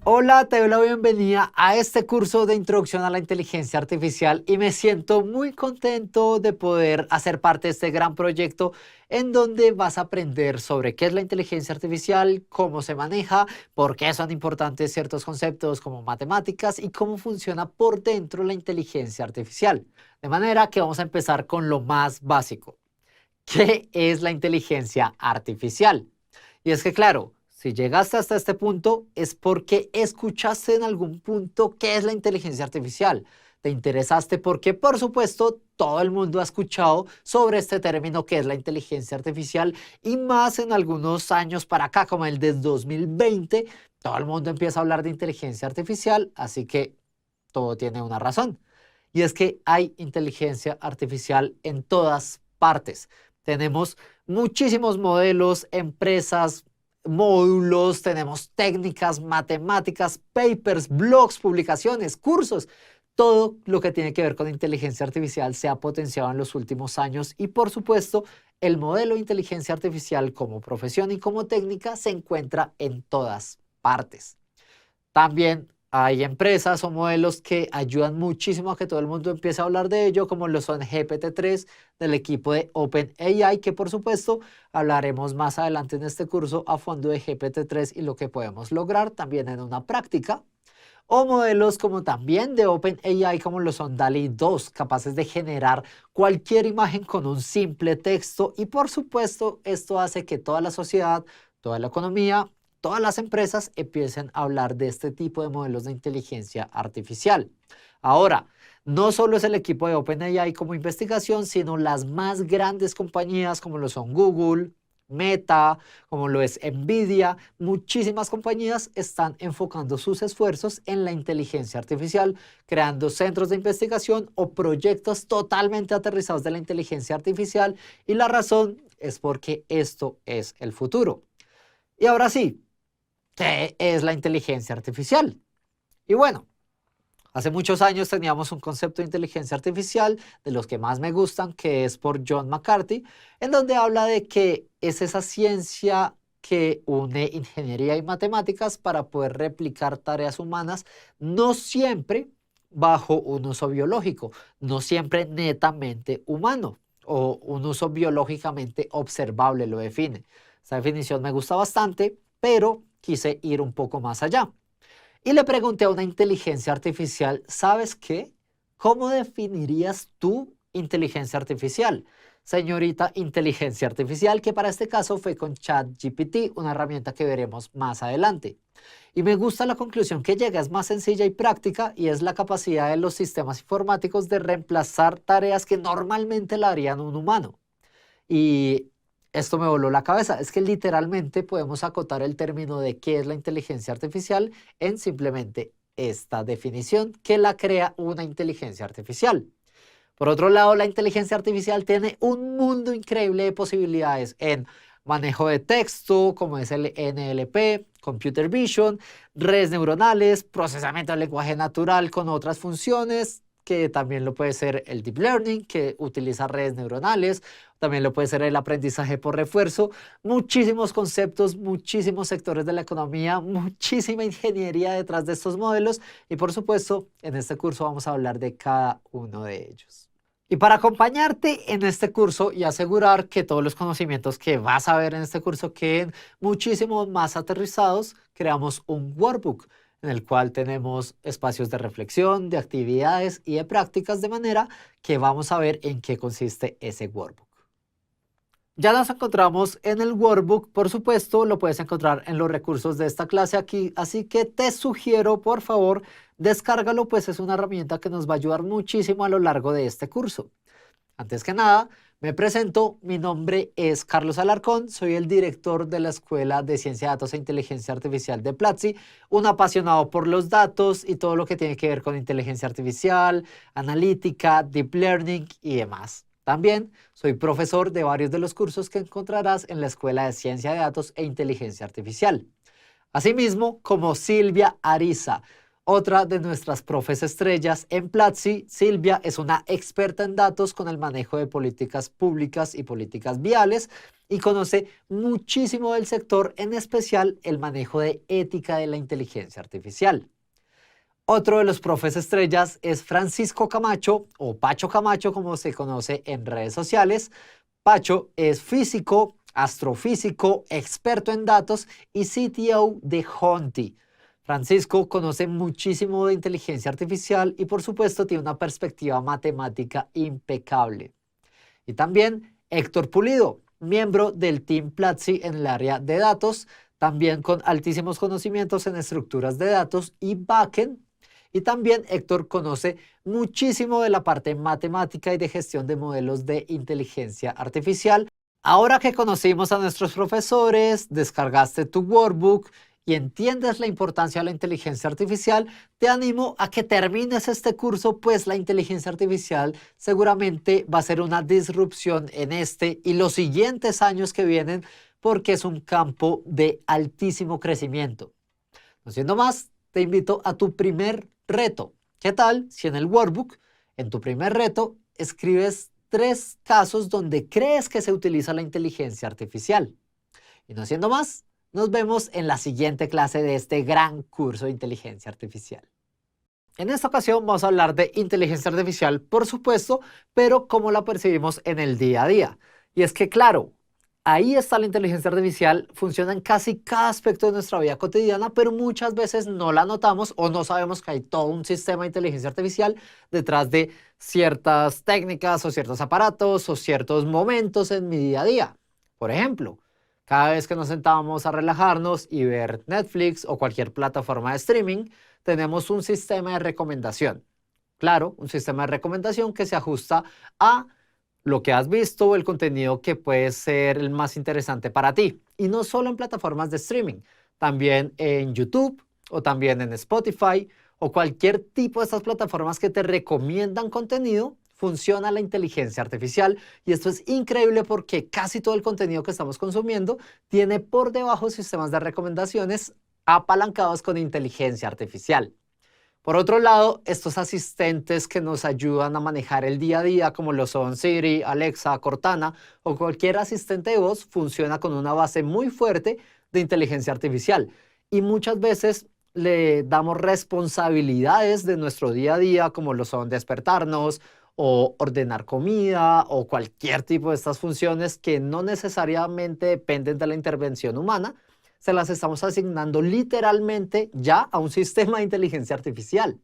Hola, te doy la bienvenida a este curso de Introducción a la Inteligencia Artificial y me siento muy contento de poder hacer parte de este gran proyecto en donde vas a aprender sobre qué es la inteligencia artificial, cómo se maneja, por qué son importantes ciertos conceptos como matemáticas y cómo funciona por dentro la inteligencia artificial. De manera que vamos a empezar con lo más básico. ¿Qué es la inteligencia artificial? Y es que, claro, si llegaste hasta este punto es porque escuchaste en algún punto qué es la inteligencia artificial. Te interesaste porque, por supuesto, todo el mundo ha escuchado sobre este término que es la inteligencia artificial y más en algunos años para acá, como el de 2020, todo el mundo empieza a hablar de inteligencia artificial, así que todo tiene una razón. Y es que hay inteligencia artificial en todas partes. Tenemos muchísimos modelos, empresas, módulos, tenemos técnicas, matemáticas, papers, blogs, publicaciones, cursos. Todo lo que tiene que ver con inteligencia artificial se ha potenciado en los últimos años y, por supuesto, el modelo de inteligencia artificial como profesión y como técnica se encuentra en todas partes. También hay empresas o modelos que ayudan muchísimo a que todo el mundo empiece a hablar de ello, como lo son GPT-3 del equipo de OpenAI, que por supuesto hablaremos más adelante en este curso a fondo de GPT-3 y lo que podemos lograr también en una práctica. O modelos como también de OpenAI, como lo son DALL-E 2, capaces de generar cualquier imagen con un simple texto. Y por supuesto, esto hace que toda la sociedad, toda la economía, todas las empresas empiecen a hablar de este tipo de modelos de inteligencia artificial. Ahora, no solo es el equipo de OpenAI como investigación, sino las más grandes compañías como lo son Google, Meta, como lo es Nvidia, muchísimas compañías están enfocando sus esfuerzos en la inteligencia artificial, creando centros de investigación o proyectos totalmente aterrizados de la inteligencia artificial, y la razón es porque esto es el futuro. Y ahora sí, ¿qué es la inteligencia artificial? Y bueno, hace muchos años teníamos un concepto de inteligencia artificial de los que más me gustan, que es por John McCarthy, en donde habla de que es esa ciencia que une ingeniería y matemáticas para poder replicar tareas humanas, no siempre bajo un uso biológico, no siempre netamente humano o un uso biológicamente observable lo define. Esta definición me gusta bastante, pero quise ir un poco más allá. Y le pregunté a una inteligencia artificial, ¿sabes qué? ¿Cómo definirías tu inteligencia artificial? Señorita inteligencia artificial, que para este caso fue con ChatGPT, una herramienta que veremos más adelante. Y me gusta la conclusión que llega, es más sencilla y práctica y es la capacidad de los sistemas informáticos de reemplazar tareas que normalmente la harían un humano. Y esto me voló la cabeza. Es que literalmente podemos acotar el término de qué es la inteligencia artificial en simplemente esta definición que la crea una inteligencia artificial. Por otro lado, la inteligencia artificial tiene un mundo increíble de posibilidades en manejo de texto, como es el NLP, Computer Vision, redes neuronales, procesamiento del lenguaje natural con otras funciones, que también lo puede ser el Deep Learning, que utiliza redes neuronales, también lo puede ser el aprendizaje por refuerzo, muchísimos conceptos, muchísimos sectores de la economía, muchísima ingeniería detrás de estos modelos y por supuesto en este curso vamos a hablar de cada uno de ellos. Y para acompañarte en este curso y asegurar que todos los conocimientos que vas a ver en este curso queden muchísimo más aterrizados, creamos un workbook en el cual tenemos espacios de reflexión, de actividades y de prácticas, de manera que vamos a ver en qué consiste ese workbook. Ya nos encontramos en el workbook, por supuesto, lo puedes encontrar en los recursos de esta clase aquí, así que te sugiero, por favor, descárgalo, pues es una herramienta que nos va a ayudar muchísimo a lo largo de este curso. Antes que nada, me presento, mi nombre es Carlos Alarcón, soy el director de la Escuela de Ciencia de Datos e Inteligencia Artificial de Platzi, un apasionado por los datos y todo lo que tiene que ver con inteligencia artificial, analítica, deep learning y demás. También soy profesor de varios de los cursos que encontrarás en la Escuela de Ciencia de Datos e Inteligencia Artificial. Asimismo, como Silvia Ariza, Otra de nuestras profes estrellas en Platzi, Silvia, es una experta en datos con el manejo de políticas públicas y políticas viales y conoce muchísimo del sector, en especial el manejo de ética de la inteligencia artificial. Otro de los profes estrellas es Francisco Camacho, o Pacho Camacho como se conoce en redes sociales. Pacho es físico, astrofísico, experto en datos y CTO de Honti. Francisco conoce muchísimo de inteligencia artificial y por supuesto tiene una perspectiva matemática impecable. Y también Héctor Pulido, miembro del Team Platzi en el área de datos, también con altísimos conocimientos en estructuras de datos y backend. Y también Héctor conoce muchísimo de la parte matemática y de gestión de modelos de inteligencia artificial. Ahora que conocimos a nuestros profesores, descargaste tu workbook y entiendes la importancia de la inteligencia artificial, te animo a que termines este curso, pues la inteligencia artificial seguramente va a ser una disrupción en este y los siguientes años que vienen, porque es un campo de altísimo crecimiento. No siendo más, te invito a tu primer reto. ¿Qué tal si en el workbook, en tu primer reto, escribes 3 casos donde crees que se utiliza la inteligencia artificial? Y no siendo más, nos vemos en la siguiente clase de este gran curso de inteligencia artificial. En esta ocasión vamos a hablar de inteligencia artificial, por supuesto, pero cómo la percibimos en el día a día. Y es que, claro, ahí está la inteligencia artificial, funciona en casi cada aspecto de nuestra vida cotidiana, pero muchas veces no la notamos o no sabemos que hay todo un sistema de inteligencia artificial detrás de ciertas técnicas o ciertos aparatos o ciertos momentos en mi día a día. Por ejemplo, cada vez que nos sentábamos a relajarnos y ver Netflix o cualquier plataforma de streaming, tenemos un sistema de recomendación. Claro, un sistema de recomendación que se ajusta a lo que has visto o el contenido que puede ser el más interesante para ti. Y no solo en plataformas de streaming, también en YouTube o también en Spotify o cualquier tipo de estas plataformas que te recomiendan contenido. Funciona la inteligencia artificial y esto es increíble porque casi todo el contenido que estamos consumiendo tiene por debajo sistemas de recomendaciones apalancados con inteligencia artificial. Por otro lado, estos asistentes que nos ayudan a manejar el día a día, como lo son Siri, Alexa, Cortana o cualquier asistente de voz, funciona con una base muy fuerte de inteligencia artificial. Y muchas veces le damos responsabilidades de nuestro día a día, como lo son despertarnos o ordenar comida o cualquier tipo de estas funciones que no necesariamente dependen de la intervención humana. Se las estamos asignando literalmente ya a un sistema de inteligencia artificial.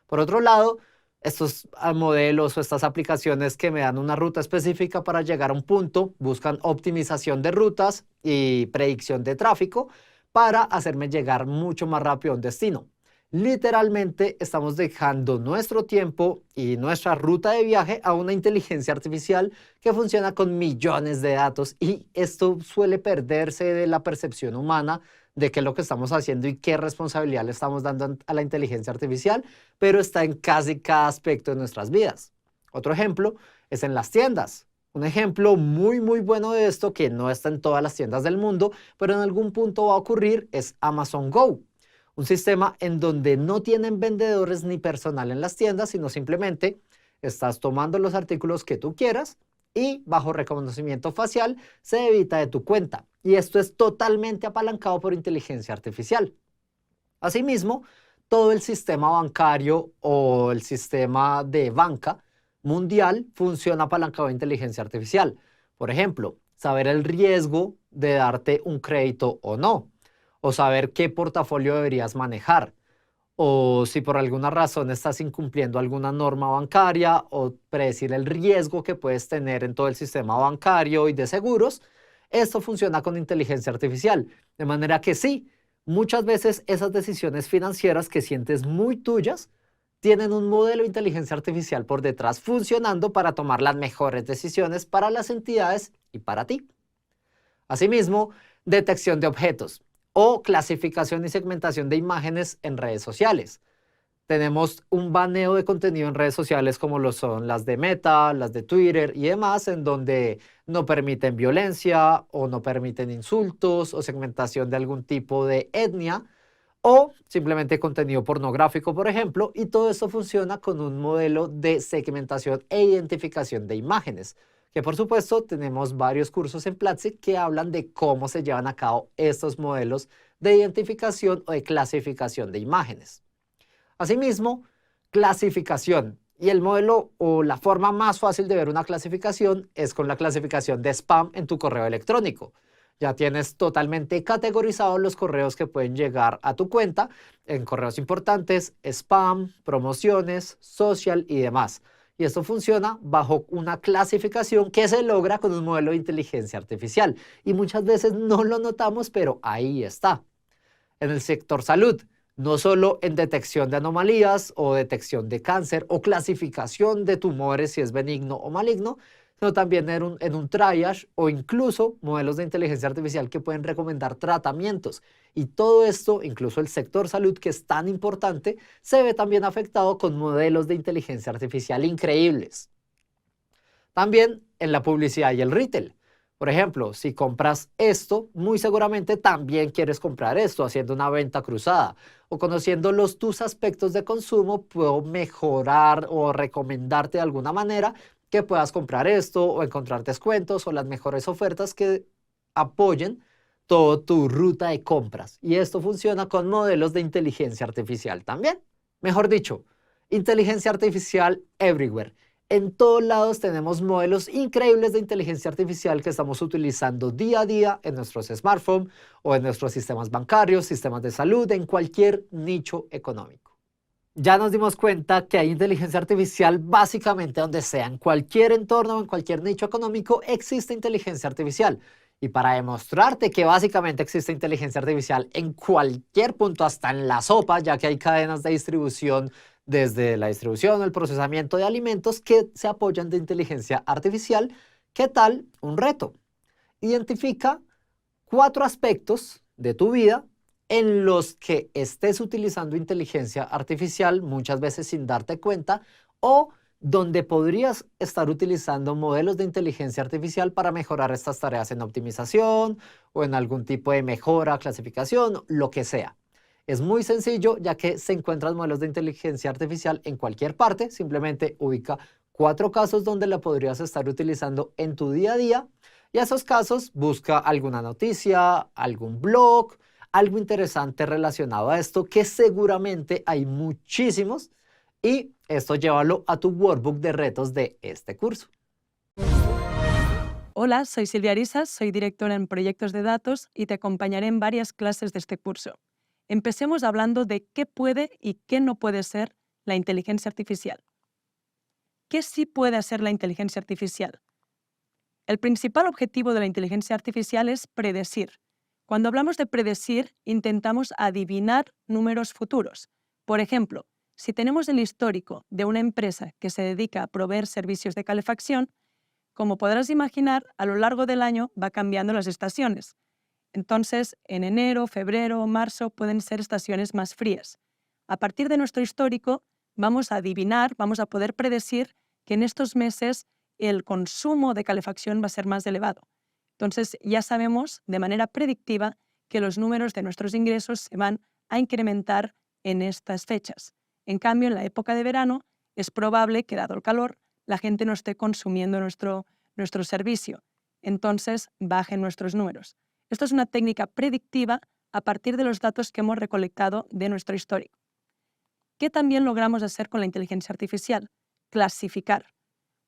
Por otro lado, estos modelos o estas aplicaciones que me dan una ruta específica para llegar a un punto buscan optimización de rutas y predicción de tráfico para hacerme llegar mucho más rápido a un destino. Literalmente estamos dejando nuestro tiempo y nuestra ruta de viaje a una inteligencia artificial que funciona con millones de datos, y esto suele perderse de la percepción humana de qué es lo que estamos haciendo y qué responsabilidad le estamos dando a la inteligencia artificial, pero está en casi cada aspecto de nuestras vidas. Otro ejemplo es en las tiendas. Un ejemplo muy bueno de esto, que no está en todas las tiendas del mundo, pero en algún punto va a ocurrir, es Amazon Go. Un sistema en donde no tienen vendedores ni personal en las tiendas, sino simplemente estás tomando los artículos que tú quieras y bajo reconocimiento facial se debita de tu cuenta. Y esto es totalmente apalancado por inteligencia artificial. Asimismo, todo el sistema bancario o el sistema de banca mundial funciona apalancado de inteligencia artificial. Por ejemplo, saber el riesgo de darte un crédito o no, o saber qué portafolio deberías manejar, o si por alguna razón estás incumpliendo alguna norma bancaria, o predecir el riesgo que puedes tener en todo el sistema bancario y de seguros. Esto funciona con inteligencia artificial, de manera que sí, muchas veces esas decisiones financieras que sientes muy tuyas tienen un modelo de inteligencia artificial por detrás funcionando para tomar las mejores decisiones para las entidades y para ti. Asimismo, detección de objetos o clasificación y segmentación de imágenes en redes sociales. Tenemos un baneo de contenido en redes sociales como lo son las de Meta, las de Twitter y demás, en donde no permiten violencia o no permiten insultos o segmentación de algún tipo de etnia, o simplemente contenido pornográfico, por ejemplo, y todo esto funciona con un modelo de segmentación e identificación de imágenes, que por supuesto tenemos varios cursos en Platzi que hablan de cómo se llevan a cabo estos modelos de identificación o de clasificación de imágenes. Asimismo, clasificación. Y el modelo o la forma más fácil de ver una clasificación es con la clasificación de spam en tu correo electrónico. Ya tienes totalmente categorizados los correos que pueden llegar a tu cuenta en correos importantes, spam, promociones, social y demás. Y esto funciona bajo una clasificación que se logra con un modelo de inteligencia artificial. Y muchas veces no lo notamos, pero ahí está. En el sector salud, no solo en detección de anomalías o detección de cáncer o clasificación de tumores si es benigno o maligno, sino también en un triage o incluso modelos de inteligencia artificial que pueden recomendar tratamientos. Y todo esto, incluso el sector salud que es tan importante, se ve también afectado con modelos de inteligencia artificial increíbles. También en la publicidad y el retail. Por ejemplo, si compras esto, muy seguramente también quieres comprar esto, haciendo una venta cruzada. O conociendo tus aspectos de consumo, puedo mejorar o recomendarte de alguna manera que puedas comprar esto o encontrar descuentos o las mejores ofertas que apoyen toda tu ruta de compras. Y esto funciona con modelos de inteligencia artificial también. Mejor dicho, inteligencia artificial everywhere. En todos lados tenemos modelos increíbles de inteligencia artificial que estamos utilizando día a día en nuestros smartphones o en nuestros sistemas bancarios, sistemas de salud, en cualquier nicho económico. Ya nos dimos cuenta que hay inteligencia artificial básicamente donde sea, en cualquier entorno o en cualquier nicho económico existe inteligencia artificial. Y para demostrarte que básicamente existe inteligencia artificial en cualquier punto, hasta en la sopa, ya que hay cadenas de distribución desde la distribución o el procesamiento de alimentos que se apoyan de inteligencia artificial, ¿qué tal un reto? Identifica 4 aspectos de tu vida en los que estés utilizando inteligencia artificial, muchas veces sin darte cuenta, o donde podrías estar utilizando modelos de inteligencia artificial para mejorar estas tareas en optimización o en algún tipo de mejora, clasificación, lo que sea. Es muy sencillo ya que se encuentran modelos de inteligencia artificial en cualquier parte, simplemente ubica 4 casos donde la podrías estar utilizando en tu día a día y a esos casos busca alguna noticia, algún blog, algo interesante relacionado a esto, que seguramente hay muchísimos, y esto llévalo a tu workbook de retos de este curso. Hola, soy Silvia Arisas, soy directora en proyectos de datos y te acompañaré en varias clases de este curso. Empecemos hablando de qué puede y qué no puede ser la inteligencia artificial. ¿Qué sí puede hacer la inteligencia artificial? El principal objetivo de la inteligencia artificial es predecir. Cuando hablamos de predecir, intentamos adivinar números futuros. Por ejemplo, si tenemos el histórico de una empresa que se dedica a proveer servicios de calefacción, como podrás imaginar, a lo largo del año va cambiando las estaciones. Entonces, en enero, febrero o marzo pueden ser estaciones más frías. A partir de nuestro histórico, vamos a adivinar, vamos a poder predecir que en estos meses el consumo de calefacción va a ser más elevado. Entonces, ya sabemos de manera predictiva que los números de nuestros ingresos se van a incrementar en estas fechas. En cambio, en la época de verano, es probable que, dado el calor, la gente no esté consumiendo nuestro servicio. Entonces, bajen nuestros números. Esto es una técnica predictiva a partir de los datos que hemos recolectado de nuestro histórico. ¿Qué también logramos hacer con la inteligencia artificial? Clasificar.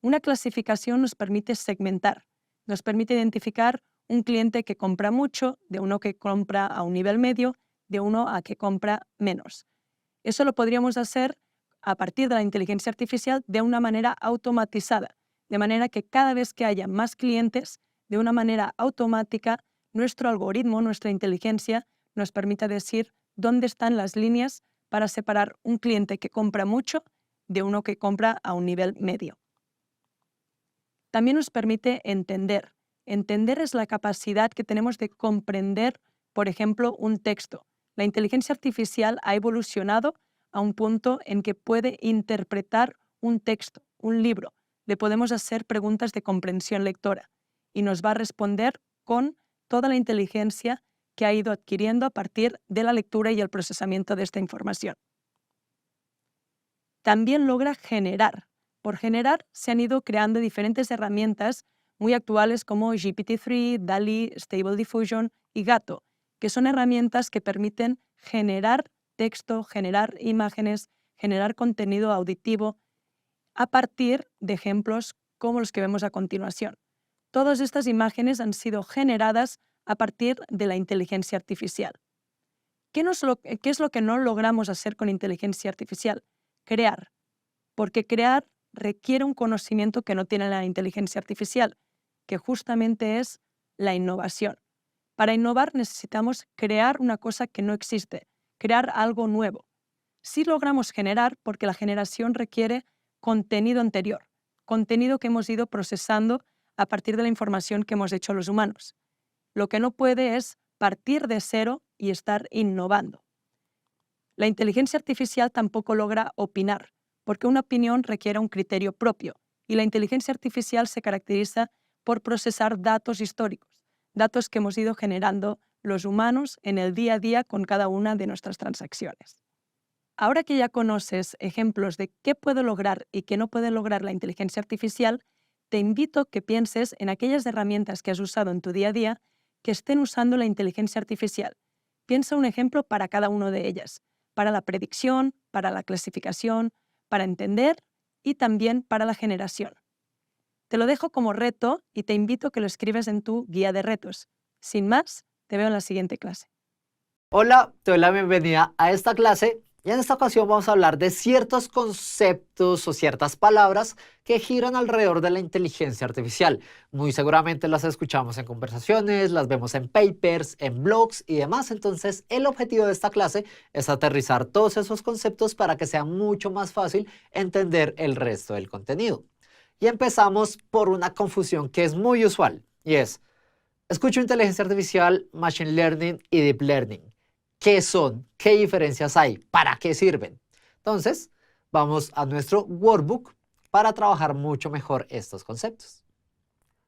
Una clasificación nos permite segmentar, nos permite identificar un cliente que compra mucho, de uno que compra a un nivel medio, de uno a que compra menos. Eso lo podríamos hacer a partir de la inteligencia artificial de una manera automatizada, de manera que cada vez que haya más clientes, de una manera automática, nuestro algoritmo, nuestra inteligencia, nos permita decir dónde están las líneas para separar un cliente que compra mucho de uno que compra a un nivel medio. También nos permite entender. Entender es la capacidad que tenemos de comprender, por ejemplo, un texto. La inteligencia artificial ha evolucionado a un punto en que puede interpretar un texto, un libro. Le podemos hacer preguntas de comprensión lectora y nos va a responder con toda la inteligencia que ha ido adquiriendo a partir de la lectura y el procesamiento de esta información. También logra generar. Por generar se han ido creando diferentes herramientas muy actuales como GPT-3, DALL-E, Stable Diffusion y Gato, que son herramientas que permiten generar texto, generar imágenes, generar contenido auditivo a partir de ejemplos como los que vemos a continuación. Todas estas imágenes han sido generadas a partir de la inteligencia artificial. ¿Qué es lo que no logramos hacer con inteligencia artificial? Crear, porque crear requiere un conocimiento que no tiene la inteligencia artificial, que justamente es la innovación. Para innovar necesitamos crear una cosa que no existe, crear algo nuevo. Sí logramos generar porque la generación requiere contenido anterior, contenido que hemos ido procesando a partir de la información que hemos hecho los humanos. Lo que no puede es partir de cero y estar innovando. La inteligencia artificial tampoco logra opinar, porque una opinión requiere un criterio propio, y la inteligencia artificial se caracteriza por procesar datos históricos, datos que hemos ido generando los humanos en el día a día con cada una de nuestras transacciones. Ahora que ya conoces ejemplos de qué puede lograr y qué no puede lograr la inteligencia artificial, te invito a que pienses en aquellas herramientas que has usado en tu día a día que estén usando la inteligencia artificial. Piensa un ejemplo para cada una de ellas, para la predicción, para la clasificación, para entender y también para la generación. Te lo dejo como reto y te invito a que lo escribas en tu guía de retos. Sin más, te veo en la siguiente clase. Hola, te doy la bienvenida a esta clase y en esta ocasión vamos a hablar de ciertos conceptos o ciertas palabras que giran alrededor de la inteligencia artificial. Muy seguramente las escuchamos en conversaciones, las vemos en papers, en blogs y demás. Entonces, el objetivo de esta clase es aterrizar todos esos conceptos para que sea mucho más fácil entender el resto del contenido. Y empezamos por una confusión que es muy usual y es: escucho inteligencia artificial, machine learning y deep learning. ¿Qué son? ¿Qué diferencias hay? ¿Para qué sirven? Entonces, vamos a nuestro workbook para trabajar mucho mejor estos conceptos.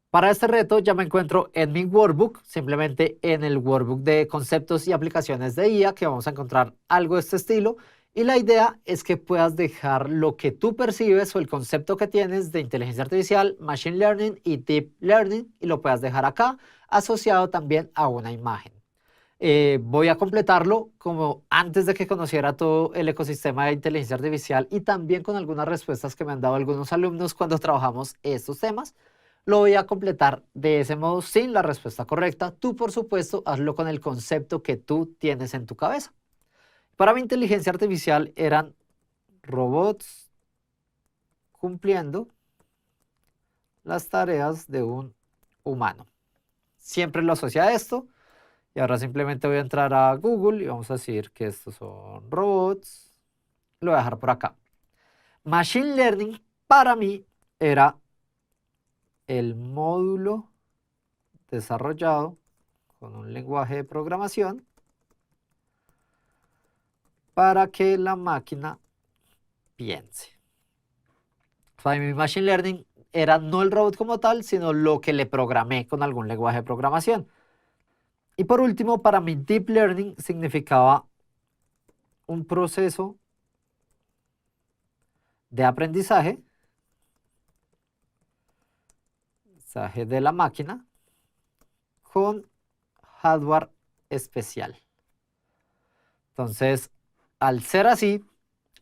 Para este reto ya me encuentro en mi workbook, simplemente en el workbook de conceptos y aplicaciones de IA, que vamos a encontrar algo de este estilo. Y la idea es que puedas dejar lo que tú percibes o el concepto que tienes de inteligencia artificial, machine learning y deep learning, y lo puedas dejar acá asociado también a una imagen. Voy a completarlo como antes de que conociera todo el ecosistema de inteligencia artificial y también con algunas respuestas que me han dado algunos alumnos cuando trabajamos estos temas. Lo voy a completar de ese modo sin la respuesta correcta. Tú, por supuesto, hazlo con el concepto que tú tienes en tu cabeza. Para mi inteligencia artificial eran robots cumpliendo las tareas de un humano. Siempre lo asocia a esto. Y ahora simplemente voy a entrar a Google y vamos a decir que estos son robots. Lo voy a dejar por acá. Machine Learning para mí era el módulo desarrollado con un lenguaje de programación para que la máquina piense. Para mí Machine Learning era no el robot como tal, sino lo que le programé con algún lenguaje de programación. Y por último, para mí Deep Learning significaba un proceso de aprendizaje de la máquina con hardware especial. Entonces, al ser así,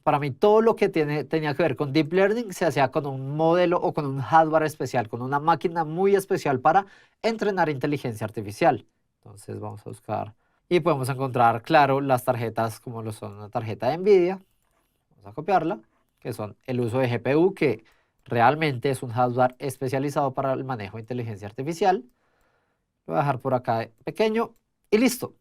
para mí todo lo que tenía que ver con Deep Learning se hacía con un modelo o con un hardware especial, con una máquina muy especial para entrenar inteligencia artificial. Entonces vamos a buscar y podemos encontrar, claro, las tarjetas como lo son una tarjeta de NVIDIA. Vamos a copiarla, que son el uso de GPU, que realmente es un hardware especializado para el manejo de inteligencia artificial. Lo voy a dejar por acá pequeño y listo.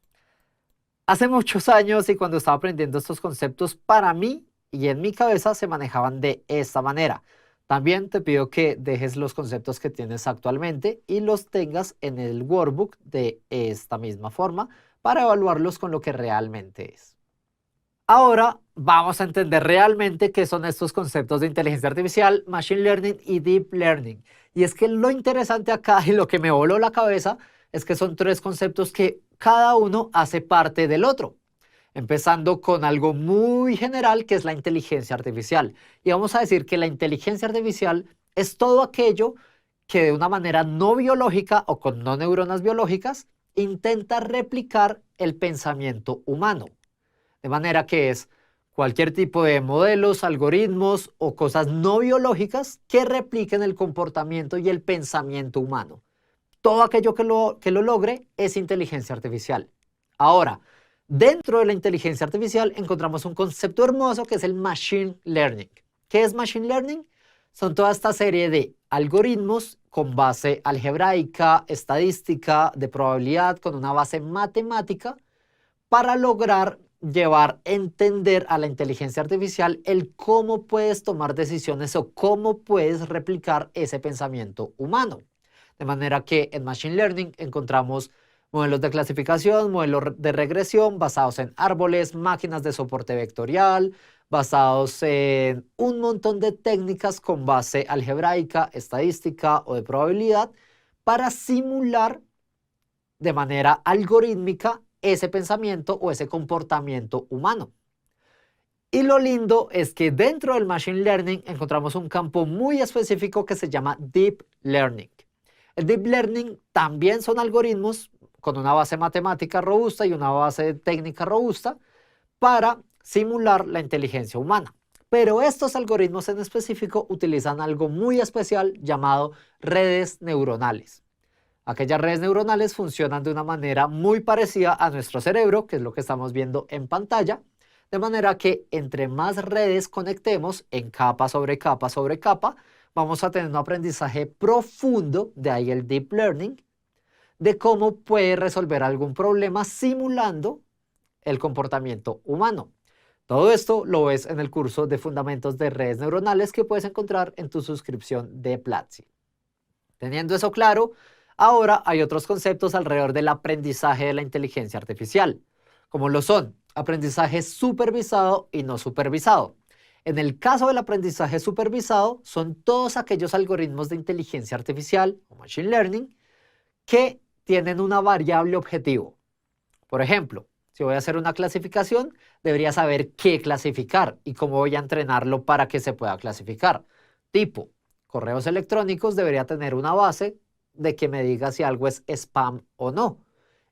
Hace muchos años y cuando estaba aprendiendo estos conceptos, para mí y en mi cabeza se manejaban de esta manera. También te pido que dejes los conceptos que tienes actualmente y los tengas en el workbook de esta misma forma para evaluarlos con lo que realmente es. Ahora vamos a entender realmente qué son estos conceptos de inteligencia artificial, machine learning y deep learning. Y es que lo interesante acá y lo que me voló la cabeza es que son tres conceptos que cada uno hace parte del otro, empezando con algo muy general que es la inteligencia artificial. Y vamos a decir que la inteligencia artificial es todo aquello que de una manera no biológica o con no neuronas biológicas intenta replicar el pensamiento humano. De manera que es cualquier tipo de modelos, algoritmos o cosas no biológicas que repliquen el comportamiento y el pensamiento humano. Todo aquello que lo logre es inteligencia artificial. Ahora, dentro de la inteligencia artificial encontramos un concepto hermoso que es el machine learning. ¿Qué es machine learning? Son toda esta serie de algoritmos con base algebraica, estadística, de probabilidad, con una base matemática, para lograr entender a la inteligencia artificial el cómo puedes tomar decisiones o cómo puedes replicar ese pensamiento humano. De manera que en Machine Learning encontramos modelos de clasificación, modelos de regresión basados en árboles, máquinas de soporte vectorial, basados en un montón de técnicas con base algebraica, estadística o de probabilidad para simular de manera algorítmica ese pensamiento o ese comportamiento humano. Y lo lindo es que dentro del Machine Learning encontramos un campo muy específico que se llama Deep Learning. El Deep Learning también son algoritmos con una base matemática robusta y una base técnica robusta para simular la inteligencia humana. Pero estos algoritmos en específico utilizan algo muy especial llamado redes neuronales. Aquellas redes neuronales funcionan de una manera muy parecida a nuestro cerebro, que es lo que estamos viendo en pantalla, de manera que entre más redes conectemos en capa sobre capa sobre capa, vamos a tener un aprendizaje profundo, de ahí el Deep Learning, de cómo puede resolver algún problema simulando el comportamiento humano. Todo esto lo ves en el curso de Fundamentos de Redes Neuronales que puedes encontrar en tu suscripción de Platzi. Teniendo eso claro, ahora hay otros conceptos alrededor del aprendizaje de la inteligencia artificial, como lo son aprendizaje supervisado y no supervisado. En el caso del aprendizaje supervisado, son todos aquellos algoritmos de inteligencia artificial o machine learning que tienen una variable objetivo. Por ejemplo, si voy a hacer una clasificación, debería saber qué clasificar y cómo voy a entrenarlo para que se pueda clasificar. Tipo, correos electrónicos debería tener una base de que me diga si algo es spam o no.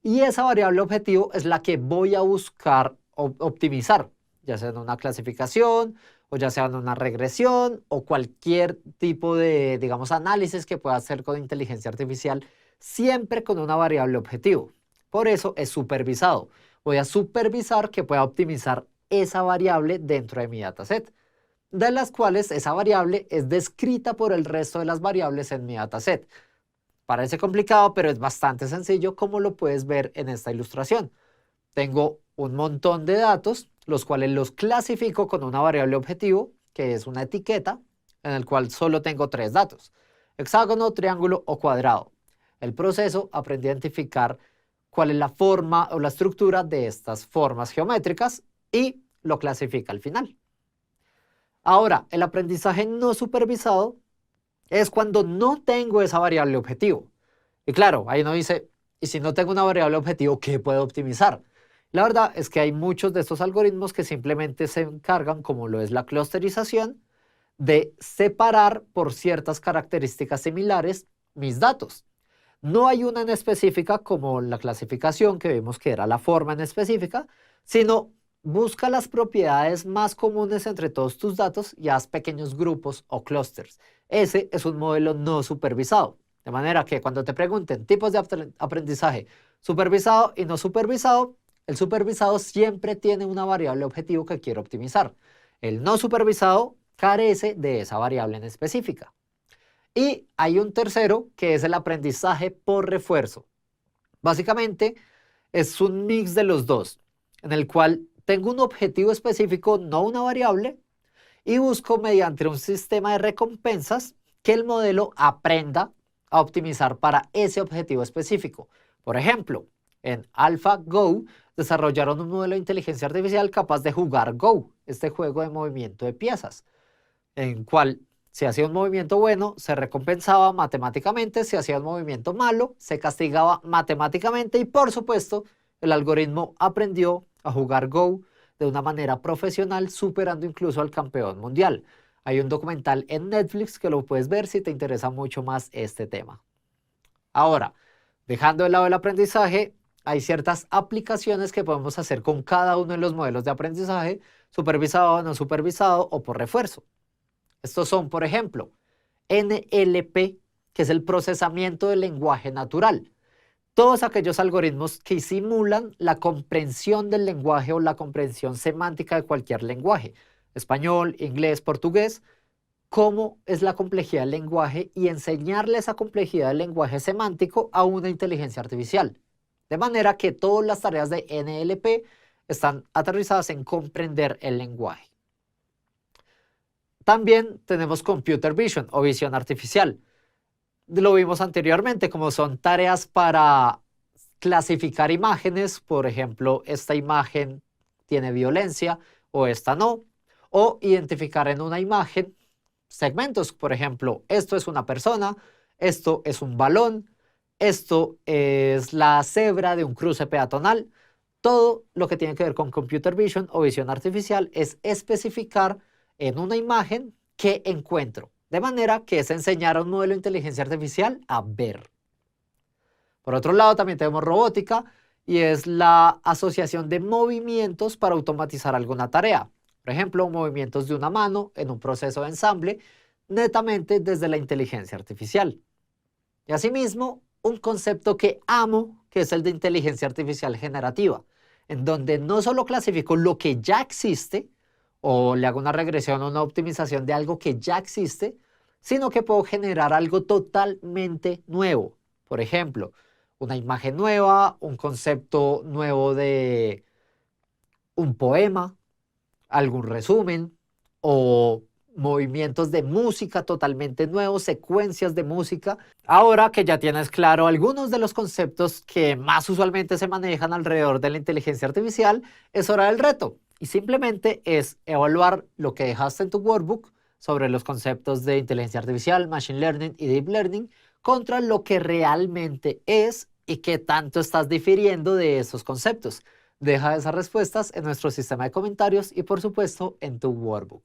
Y esa variable objetivo es la que voy a buscar optimizar, ya sea en una clasificación o ya sea en una regresión o cualquier tipo de, digamos, análisis que pueda hacer con inteligencia artificial, siempre con una variable objetivo. Por eso es supervisado. Voy a supervisar que pueda optimizar esa variable dentro de mi dataset, de las cuales esa variable es descrita por el resto de las variables en mi dataset. Parece complicado, pero es bastante sencillo, como lo puedes ver en esta ilustración. Tengo un montón de datos, los cuales los clasifico con una variable objetivo, que es una etiqueta, en el cual solo tengo 3 datos: hexágono, triángulo o cuadrado. El proceso aprende a identificar cuál es la forma o la estructura de estas formas geométricas y lo clasifica al final. Ahora, el aprendizaje no supervisado es cuando no tengo esa variable objetivo. Y claro, ahí uno dice, ¿y si no tengo una variable objetivo, qué puedo optimizar? La verdad es que hay muchos de estos algoritmos que simplemente se encargan, como lo es la clusterización, de separar por ciertas características similares mis datos. No hay una en específica como la clasificación que vimos que era la forma en específica, sino busca las propiedades más comunes entre todos tus datos y haz pequeños grupos o clústeres. Ese es un modelo no supervisado. De manera que cuando te pregunten tipos de aprendizaje supervisado y no supervisado, el supervisado siempre tiene una variable objetivo que quiere optimizar. El no supervisado carece de esa variable en específica. Y hay un tercero que es el aprendizaje por refuerzo. Básicamente es un mix de los dos, en el cual tengo un objetivo específico, no una variable, y busco mediante un sistema de recompensas que el modelo aprenda a optimizar para ese objetivo específico. Por ejemplo, en AlphaGo desarrollaron un modelo de inteligencia artificial capaz de jugar Go, este juego de movimiento de piezas, en cual si hacía un movimiento bueno, se recompensaba matemáticamente; si hacía un movimiento malo, se castigaba matemáticamente y, por supuesto, el algoritmo aprendió a jugar Go de una manera profesional, superando incluso al campeón mundial. Hay un documental en Netflix que lo puedes ver si te interesa mucho más este tema. Ahora, dejando de lado el aprendizaje, hay ciertas aplicaciones que podemos hacer con cada uno de los modelos de aprendizaje, supervisado, no supervisado o por refuerzo. Estos son, por ejemplo, NLP, que es el procesamiento del lenguaje natural. Todos aquellos algoritmos que simulan la comprensión del lenguaje o la comprensión semántica de cualquier lenguaje, español, inglés, portugués, cómo es la complejidad del lenguaje y enseñarle esa complejidad del lenguaje semántico a una inteligencia artificial. De manera que todas las tareas de NLP están aterrizadas en comprender el lenguaje. También tenemos Computer Vision o visión artificial. Lo vimos anteriormente, como son tareas para clasificar imágenes, por ejemplo, esta imagen tiene violencia o esta no, o identificar en una imagen segmentos, por ejemplo, esto es una persona, esto es un balón, esto es la cebra de un cruce peatonal. Todo lo que tiene que ver con Computer Vision o visión artificial es especificar en una imagen qué encuentro, de manera que es enseñar a un modelo de inteligencia artificial a ver. Por otro lado, también tenemos robótica y es la asociación de movimientos para automatizar alguna tarea. Por ejemplo, movimientos de una mano en un proceso de ensamble netamente desde la inteligencia artificial. Y asimismo, un concepto que amo, que es el de inteligencia artificial generativa, en donde no solo clasifico lo que ya existe, o le hago una regresión o una optimización de algo que ya existe, sino que puedo generar algo totalmente nuevo. Por ejemplo, una imagen nueva, un concepto nuevo de un poema, algún resumen o movimientos de música totalmente nuevos, secuencias de música. Ahora que ya tienes claro algunos de los conceptos que más usualmente se manejan alrededor de la inteligencia artificial, es hora del reto. Y simplemente es evaluar lo que dejaste en tu workbook sobre los conceptos de inteligencia artificial, machine learning y deep learning contra lo que realmente es y qué tanto estás difiriendo de esos conceptos. Deja esas respuestas en nuestro sistema de comentarios y por supuesto en tu workbook.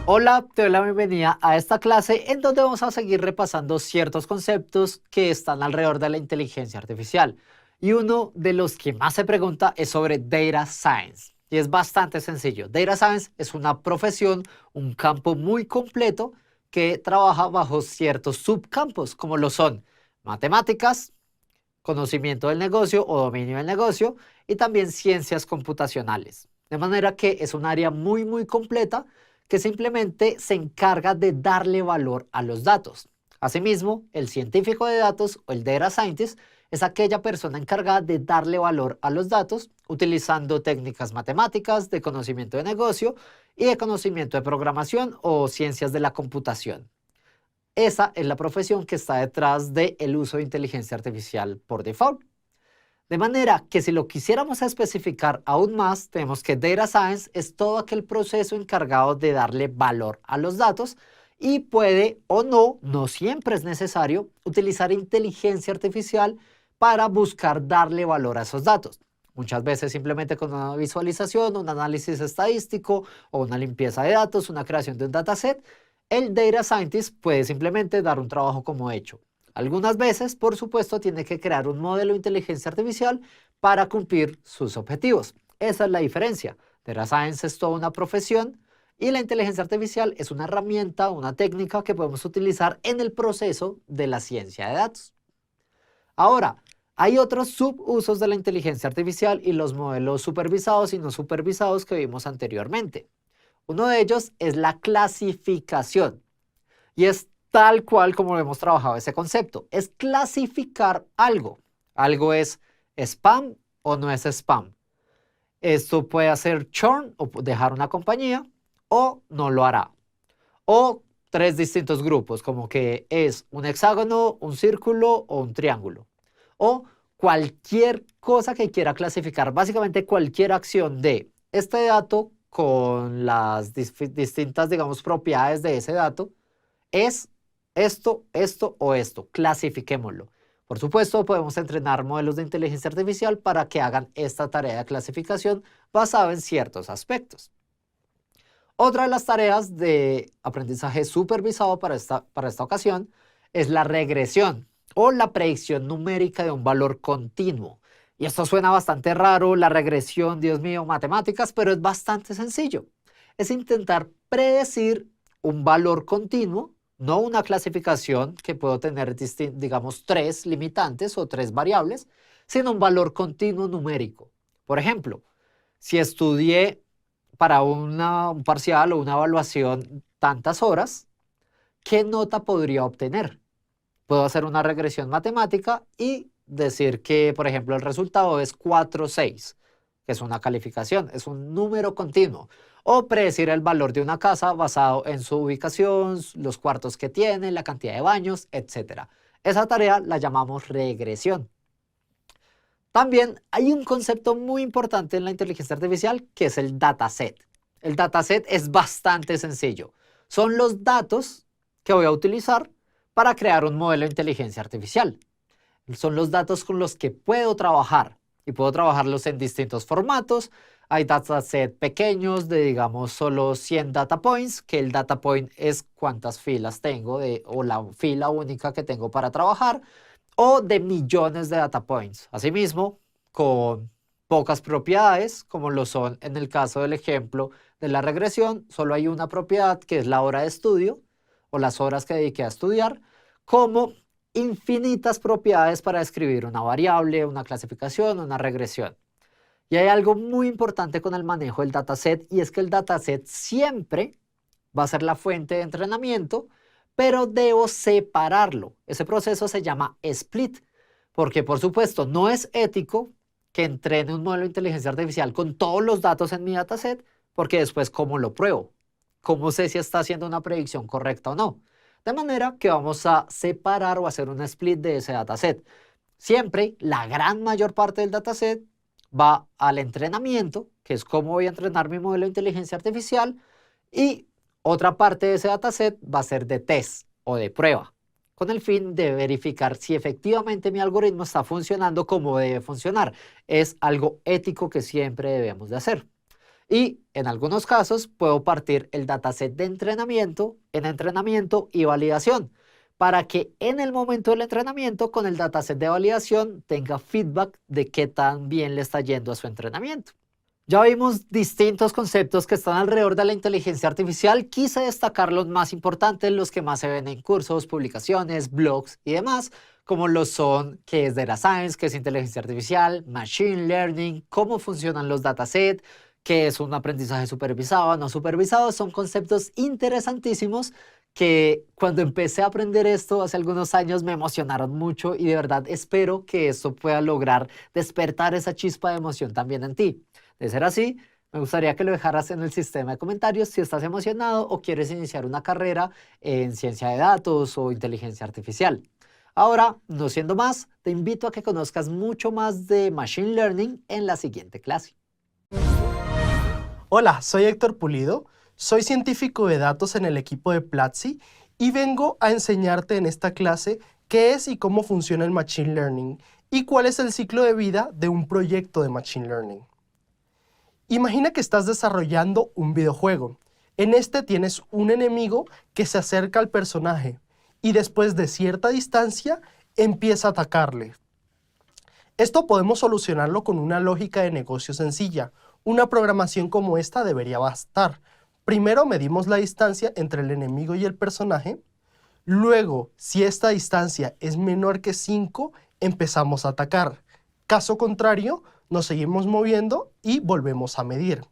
Hola, te doy la bienvenida a esta clase en donde vamos a seguir repasando ciertos conceptos que están alrededor de la inteligencia artificial. Y uno de los que más se pregunta es sobre Data Science. Y es bastante sencillo. Data Science es una profesión, un campo muy completo que trabaja bajo ciertos subcampos como lo son matemáticas, conocimiento del negocio o dominio del negocio y también ciencias computacionales. De manera que es un área muy completa que simplemente se encarga de darle valor a los datos. Asimismo, el científico de datos o el data scientist es aquella persona encargada de darle valor a los datos utilizando técnicas matemáticas, de conocimiento de negocio y de conocimiento de programación o ciencias de la computación. Esa es la profesión que está detrás del uso de inteligencia artificial por default. De manera que si lo quisiéramos especificar aún más, tenemos que Data Science es todo aquel proceso encargado de darle valor a los datos y puede o no siempre es necesario, utilizar inteligencia artificial para buscar darle valor a esos datos. Muchas veces simplemente con una visualización, un análisis estadístico o una limpieza de datos, una creación de un dataset, el Data Scientist puede simplemente dar un trabajo como hecho. Algunas veces, por supuesto, tiene que crear un modelo de inteligencia artificial para cumplir sus objetivos. Esa es la diferencia. Data Science es toda una profesión y la inteligencia artificial es una herramienta, una técnica que podemos utilizar en el proceso de la ciencia de datos. Ahora, hay otros subusos de la inteligencia artificial y los modelos supervisados y no supervisados que vimos anteriormente. Uno de ellos es la clasificación y es tal cual como hemos trabajado ese concepto. Es clasificar algo. Algo es spam o no es spam. Esto puede hacer churn o dejar una compañía o no lo hará. O tres distintos grupos como que es un hexágono, un círculo o un triángulo. O cualquier cosa que quiera clasificar, básicamente cualquier acción de este dato con las distintas, digamos, propiedades de ese dato es esto o esto, clasifiquémoslo. Por supuesto, podemos entrenar modelos de inteligencia artificial para que hagan esta tarea de clasificación basada en ciertos aspectos. Otra de las tareas de aprendizaje supervisado para esta ocasión es la regresión o la predicción numérica de un valor continuo. Y esto suena bastante raro, la regresión, Dios mío, matemáticas, pero es bastante sencillo. Es intentar predecir un valor continuo, no una clasificación que puedo tener, digamos, 3 limitantes o 3 variables, sino un valor continuo numérico. Por ejemplo, si estudié para un parcial o una evaluación tantas horas, ¿qué nota podría obtener? Puedo hacer una regresión matemática y decir que, por ejemplo, el resultado es 4,6, que es una calificación, es un número continuo. O predecir el valor de una casa basado en su ubicación, los cuartos que tiene, la cantidad de baños, etc. Esa tarea la llamamos regresión. También hay un concepto muy importante en la inteligencia artificial que es el dataset. El dataset es bastante sencillo. Son los datos que voy a utilizar para crear un modelo de inteligencia artificial. Son los datos con los que puedo trabajar y puedo trabajarlos en distintos formatos. Hay datasets pequeños de, digamos, solo 100 data points, que el data point es cuántas filas tengo o la fila única que tengo para trabajar, o de millones de data points. Asimismo, con pocas propiedades, como lo son en el caso del ejemplo de la regresión, solo hay una propiedad que es la hora de estudio o las horas que dediqué a estudiar, como infinitas propiedades para describir una variable, una clasificación, una regresión. Y hay algo muy importante con el manejo del dataset y es que el dataset siempre va a ser la fuente de entrenamiento, pero debo separarlo. Ese proceso se llama split, porque por supuesto no es ético que entrene un modelo de inteligencia artificial con todos los datos en mi dataset, porque después ¿cómo lo pruebo? ¿Cómo sé si está haciendo una predicción correcta o no? De manera que vamos a separar o hacer un split de ese dataset. Siempre la gran mayor parte del dataset va al entrenamiento, que es cómo voy a entrenar mi modelo de inteligencia artificial, y otra parte de ese dataset va a ser de test o de prueba, con el fin de verificar si efectivamente mi algoritmo está funcionando como debe funcionar. Es algo ético que siempre debemos de hacer. Y en algunos casos puedo partir el dataset de entrenamiento en entrenamiento y validación, para que en el momento del entrenamiento con el dataset de validación tenga feedback de qué tan bien le está yendo a su entrenamiento. Ya vimos distintos conceptos que están alrededor de la inteligencia artificial. Quise destacar los más importantes, los que más se ven en cursos, publicaciones, blogs y demás, como lo son qué es Data Science, qué es inteligencia artificial, Machine Learning, cómo funcionan los datasets, qué es un aprendizaje supervisado, no supervisado. Son conceptos interesantísimos que cuando empecé a aprender esto hace algunos años me emocionaron mucho y de verdad espero que esto pueda lograr despertar esa chispa de emoción también en ti. De ser así, me gustaría que lo dejaras en el sistema de comentarios si estás emocionado o quieres iniciar una carrera en ciencia de datos o inteligencia artificial. Ahora, no siendo más, te invito a que conozcas mucho más de Machine Learning en la siguiente clase. Hola, soy Héctor Pulido, soy científico de datos en el equipo de Platzi y vengo a enseñarte en esta clase qué es y cómo funciona el Machine Learning y cuál es el ciclo de vida de un proyecto de Machine Learning. Imagina que estás desarrollando un videojuego. En este tienes un enemigo que se acerca al personaje y después de cierta distancia empieza a atacarle. Esto podemos solucionarlo con una lógica de negocio sencilla. Una programación como esta debería bastar. Primero medimos la distancia entre el enemigo y el personaje. Luego, si esta distancia es menor que 5, empezamos a atacar. Caso contrario, nos seguimos moviendo y volvemos a medir.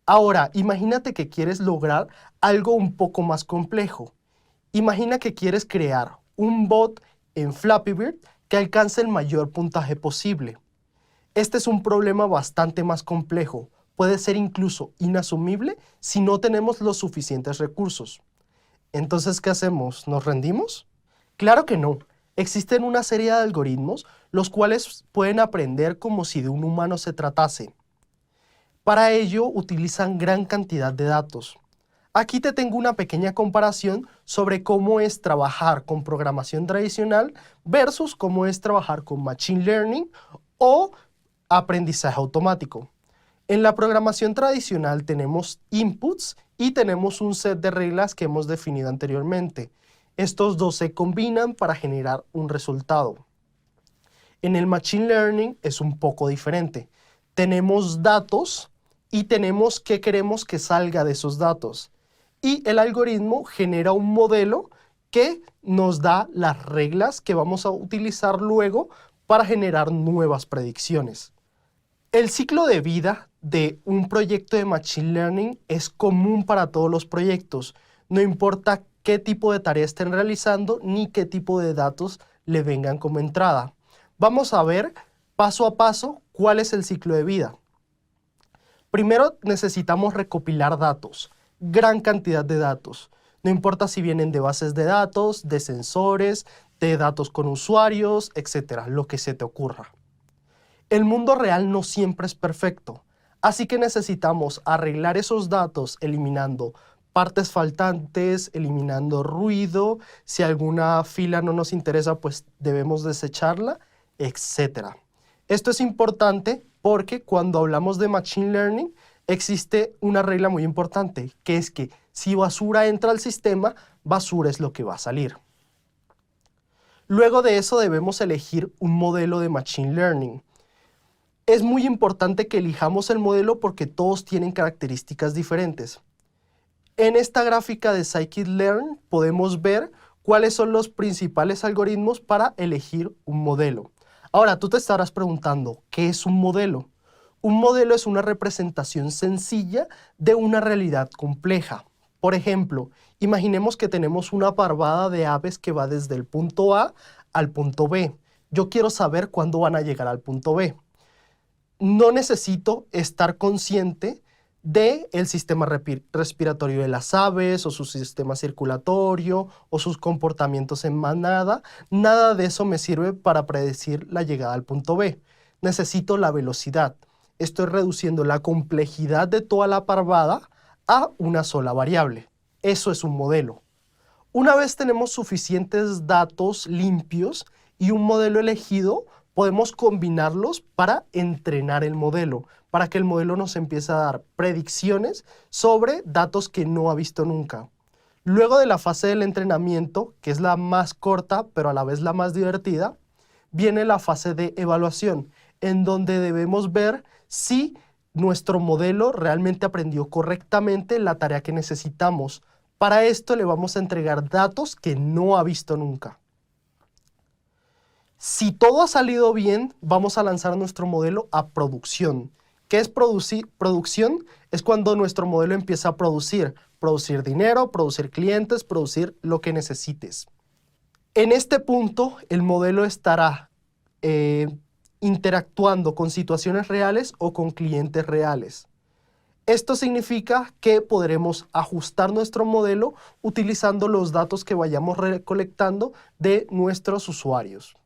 Ahora, imagínate que quieres lograr algo un poco más complejo. Imagina que quieres crear un bot en Flappy Bird que alcance el mayor puntaje posible. Este es un problema bastante más complejo. Puede ser incluso inasumible si no tenemos los suficientes recursos. Entonces, ¿qué hacemos? ¿Nos rendimos? Claro que no. Existen una serie de algoritmos los cuales pueden aprender como si de un humano se tratase. Para ello utilizan gran cantidad de datos. Aquí te tengo una pequeña comparación sobre cómo es trabajar con programación tradicional versus cómo es trabajar con Machine Learning o aprendizaje automático. En la programación tradicional tenemos inputs y tenemos un set de reglas que hemos definido anteriormente. Estos dos se combinan para generar un resultado. En el Machine Learning es un poco diferente. Tenemos datos y tenemos qué queremos que salga de esos datos. Y el algoritmo genera un modelo que nos da las reglas que vamos a utilizar luego para generar nuevas predicciones. El ciclo de vida de un proyecto de Machine Learning es común para todos los proyectos. No importa qué tipo de tarea estén realizando ni qué tipo de datos le vengan como entrada. Vamos a ver paso a paso cuál es el ciclo de vida. Primero necesitamos recopilar datos, gran cantidad de datos. No importa si vienen de bases de datos, de sensores, de datos con usuarios, etcétera, lo que se te ocurra. El mundo real no siempre es perfecto, así que necesitamos arreglar esos datos eliminando partes faltantes, eliminando ruido, si alguna fila no nos interesa, pues debemos desecharla, etcétera. Esto es importante porque cuando hablamos de Machine Learning existe una regla muy importante, que es que si basura entra al sistema, basura es lo que va a salir. Luego de eso debemos elegir un modelo de Machine Learning. Es muy importante que elijamos el modelo porque todos tienen características diferentes. En esta gráfica de Scikit-Learn podemos ver cuáles son los principales algoritmos para elegir un modelo. Ahora, tú te estarás preguntando, ¿qué es un modelo? Un modelo es una representación sencilla de una realidad compleja. Por ejemplo, imaginemos que tenemos una parvada de aves que va desde el punto A al punto B. Yo quiero saber cuándo van a llegar al punto B. No necesito estar consciente del sistema respiratorio de las aves o su sistema circulatorio o sus comportamientos en manada. Nada de eso me sirve para predecir la llegada al punto B. Necesito la velocidad. Estoy reduciendo la complejidad de toda la parvada a una sola variable. Eso es un modelo. Una vez tenemos suficientes datos limpios y un modelo elegido, podemos combinarlos para entrenar el modelo, para que el modelo nos empiece a dar predicciones sobre datos que no ha visto nunca. Luego de la fase del entrenamiento, que es la más corta, pero a la vez la más divertida, viene la fase de evaluación, en donde debemos ver si nuestro modelo realmente aprendió correctamente la tarea que necesitamos. Para esto le vamos a entregar datos que no ha visto nunca. Si todo ha salido bien, vamos a lanzar nuestro modelo a producción. ¿Qué es producción? Es cuando nuestro modelo empieza a producir dinero, producir clientes, producir lo que necesites. En este punto, el modelo estará interactuando con situaciones reales o con clientes reales. Esto significa que podremos ajustar nuestro modelo utilizando los datos que vayamos recolectando de nuestros usuarios.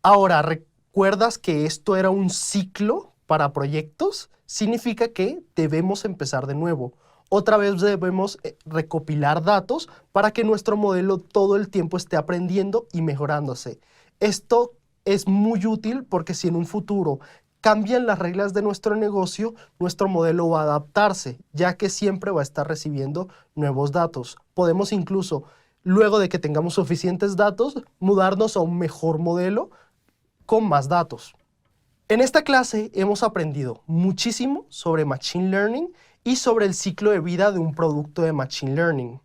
Ahora, ¿recuerdas que esto era un ciclo para proyectos? Significa que debemos empezar de nuevo. Otra vez debemos recopilar datos para que nuestro modelo todo el tiempo esté aprendiendo y mejorándose. Esto es muy útil porque si en un futuro cambian las reglas de nuestro negocio, nuestro modelo va a adaptarse, ya que siempre va a estar recibiendo nuevos datos. Podemos incluso, luego de que tengamos suficientes datos, mudarnos a un mejor modelo con más datos. En esta clase hemos aprendido muchísimo sobre Machine Learning y sobre el ciclo de vida de un producto de Machine Learning.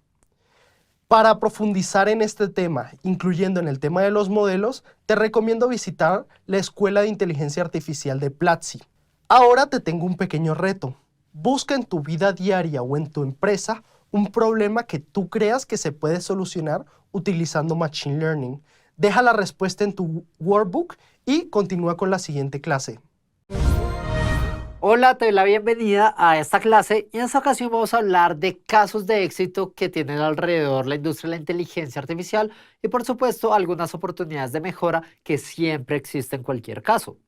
Para profundizar en este tema, incluyendo en el tema de los modelos, te recomiendo visitar la Escuela de Inteligencia Artificial de Platzi. Ahora te tengo un pequeño reto. Busca en tu vida diaria o en tu empresa un problema que tú creas que se puede solucionar utilizando Machine Learning. Deja la respuesta en tu workbook y continúa con la siguiente clase. Hola, te doy la bienvenida a esta clase y en esta ocasión vamos a hablar de casos de éxito que tienen alrededor la industria de la inteligencia artificial y por supuesto algunas oportunidades de mejora que siempre existen en cualquier caso.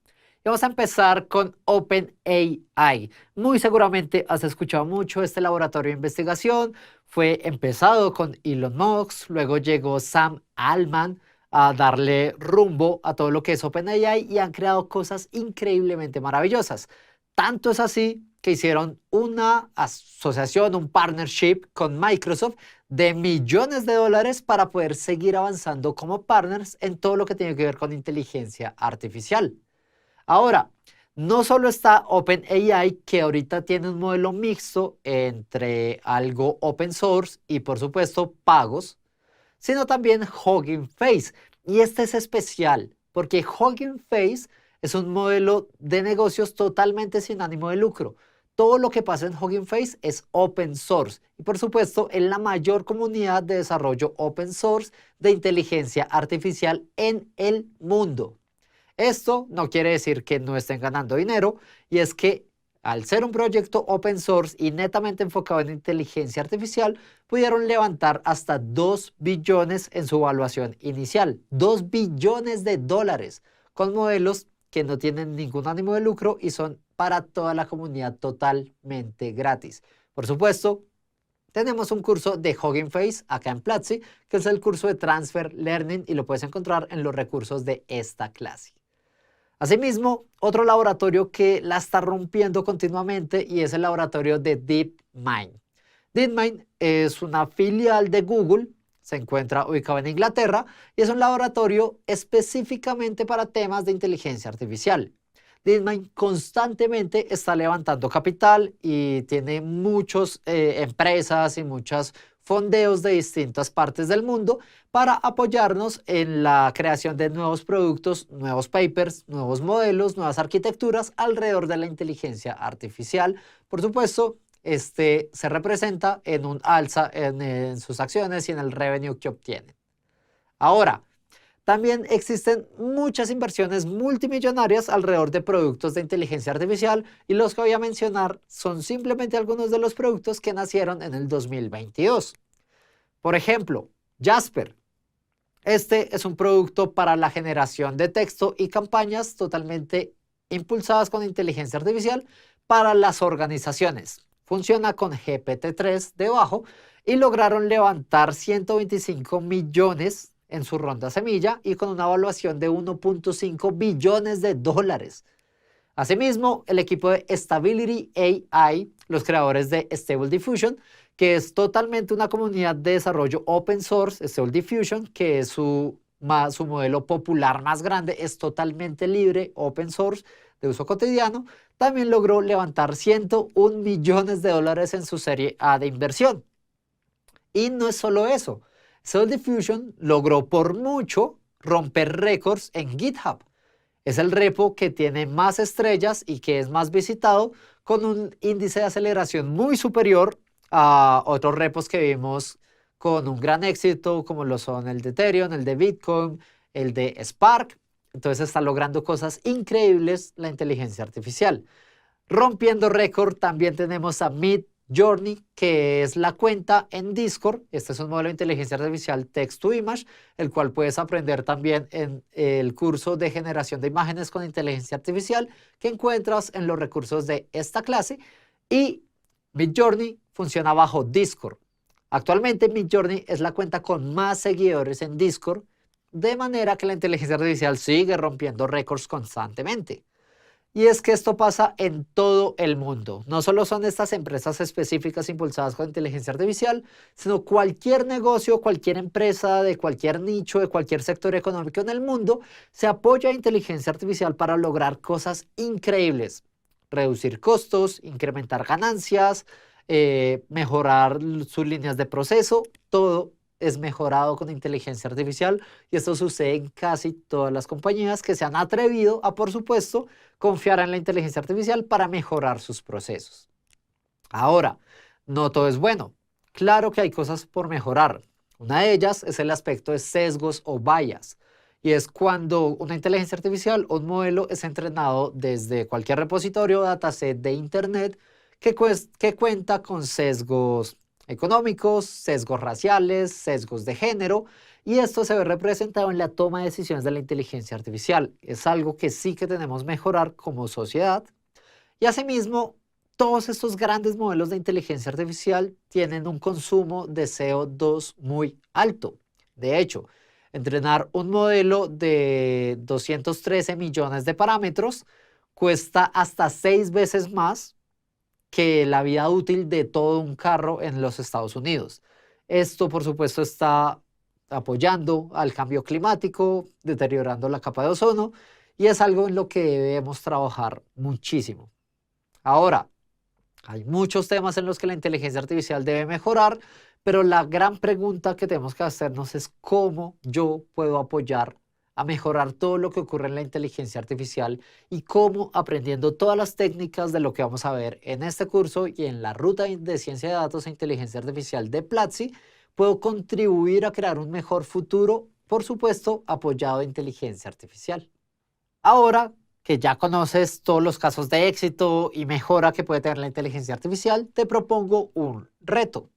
Y vamos a empezar con OpenAI. Muy seguramente has escuchado mucho este laboratorio de investigación. Fue empezado con Elon Musk, luego llegó Sam Altman a darle rumbo a todo lo que es OpenAI y han creado cosas increíblemente maravillosas. Tanto es así que hicieron una asociación, un partnership con Microsoft de millones de dólares para poder seguir avanzando como partners en todo lo que tiene que ver con inteligencia artificial. Ahora, no solo está OpenAI, que ahorita tiene un modelo mixto entre algo open source y por supuesto pagos, sino también Hugging Face. Y este es especial porque Hugging Face es un modelo de negocios totalmente sin ánimo de lucro. Todo lo que pasa en Hugging Face es open source y por supuesto es la mayor comunidad de desarrollo open source de inteligencia artificial en el mundo. Esto no quiere decir que no estén ganando dinero, y es que al ser un proyecto open source y netamente enfocado en inteligencia artificial, pudieron levantar hasta 2 billones en su evaluación inicial. 2 billones de dólares con modelos que no tienen ningún ánimo de lucro y son para toda la comunidad totalmente gratis. Por supuesto, tenemos un curso de Hugging Face acá en Platzi, que es el curso de Transfer Learning y lo puedes encontrar en los recursos de esta clase. Asimismo, otro laboratorio que la está rompiendo continuamente y es el laboratorio de DeepMind. DeepMind es una filial de Google, se encuentra ubicado en Inglaterra y es un laboratorio específicamente para temas de inteligencia artificial. DeepMind constantemente está levantando capital y tiene muchas empresas y muchos fondeos de distintas partes del mundo para apoyarnos en la creación de nuevos productos, nuevos papers, nuevos modelos, nuevas arquitecturas alrededor de la inteligencia artificial. Por supuesto, se representa en un alza en sus acciones y en el revenue que obtienen. Ahora, también existen muchas inversiones multimillonarias alrededor de productos de inteligencia artificial y los que voy a mencionar son simplemente algunos de los productos que nacieron en el 2022. Por ejemplo, Jasper. Este es un producto para la generación de texto y campañas totalmente impulsadas con inteligencia artificial para las organizaciones. Funciona con GPT-3 debajo y lograron levantar 125 millones en su ronda semilla y con una evaluación de 1.5 billones de dólares. Asimismo, el equipo de Stability AI, los creadores de Stable Diffusion, que es totalmente una comunidad de desarrollo open source, Stable Diffusion, que es su modelo popular más grande, es totalmente libre, open source, de uso cotidiano, también logró levantar 101 millones de dólares en su serie A de inversión. Y no es solo eso. Stable Diffusion logró por mucho romper récords en GitHub. Es el repo que tiene más estrellas y que es más visitado, con un índice de aceleración muy superior a otros repos que vimos con un gran éxito, como lo son el de Ethereum, el de Bitcoin, el de Spark. Entonces está logrando cosas increíbles la inteligencia artificial. Rompiendo récord también tenemos a Midjourney, que es la cuenta en Discord. Este es un modelo de inteligencia artificial text to image, el cual puedes aprender también en el curso de generación de imágenes con inteligencia artificial que encuentras en los recursos de esta clase. Y Midjourney funciona bajo Discord. Actualmente Midjourney es la cuenta con más seguidores en Discord, de manera que la inteligencia artificial sigue rompiendo récords constantemente. Y es que esto pasa en todo el mundo. No solo son estas empresas específicas impulsadas con inteligencia artificial, sino cualquier negocio, cualquier empresa de cualquier nicho, de cualquier sector económico en el mundo, se apoya a inteligencia artificial para lograr cosas increíbles. Reducir costos, incrementar ganancias, mejorar sus líneas de proceso, todo es mejorado con inteligencia artificial y esto sucede en casi todas las compañías que se han atrevido a, por supuesto, confiar en la inteligencia artificial para mejorar sus procesos. Ahora, no todo es bueno. Claro que hay cosas por mejorar. Una de ellas es el aspecto de sesgos o bias. Y es cuando una inteligencia artificial o un modelo es entrenado desde cualquier repositorio o dataset de Internet que cuenta con sesgos económicos, sesgos raciales, sesgos de género, Y esto se ve representado en la toma de decisiones de la inteligencia artificial. Es algo que sí que tenemos que mejorar como sociedad. Y asimismo, todos estos grandes modelos de inteligencia artificial tienen un consumo de CO2 muy alto. De hecho, entrenar un modelo de 213 millones de parámetros cuesta hasta 6 veces más que la vida útil de todo un carro en los Estados Unidos. Esto, por supuesto, está apoyando al cambio climático, deteriorando la capa de ozono, y es algo en lo que debemos trabajar muchísimo. Ahora, hay muchos temas en los que la inteligencia artificial debe mejorar, pero la gran pregunta que tenemos que hacernos es cómo yo puedo apoyar a mejorar todo lo que ocurre en la inteligencia artificial y cómo, aprendiendo todas las técnicas de lo que vamos a ver en este curso y en la ruta de ciencia de datos e inteligencia artificial de Platzi, puedo contribuir a crear un mejor futuro, por supuesto, apoyado en inteligencia artificial. Ahora que ya conoces todos los casos de éxito y mejora que puede tener la inteligencia artificial, te propongo un reto.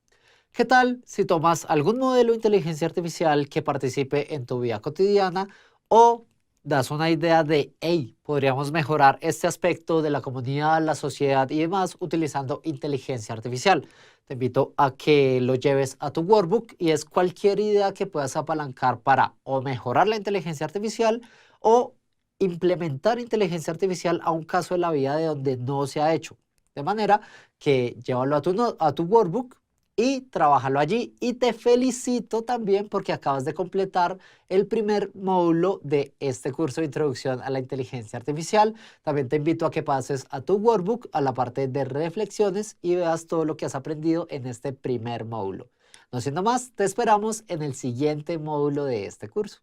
¿Qué tal si tomas algún modelo de inteligencia artificial que participe en tu vida cotidiana o das una idea de, hey, podríamos mejorar este aspecto de la comunidad, la sociedad y demás utilizando inteligencia artificial? Te invito a que lo lleves a tu workbook y es cualquier idea que puedas apalancar para o mejorar la inteligencia artificial o implementar inteligencia artificial a un caso de la vida de donde no se ha hecho. De manera que llévalo a tu workbook y trabájalo allí. Y te felicito también porque acabas de completar el primer módulo de este curso de introducción a la inteligencia artificial. También te invito a que pases a tu workbook, a la parte de reflexiones y veas todo lo que has aprendido en este primer módulo. No siendo más, te esperamos en el siguiente módulo de este curso.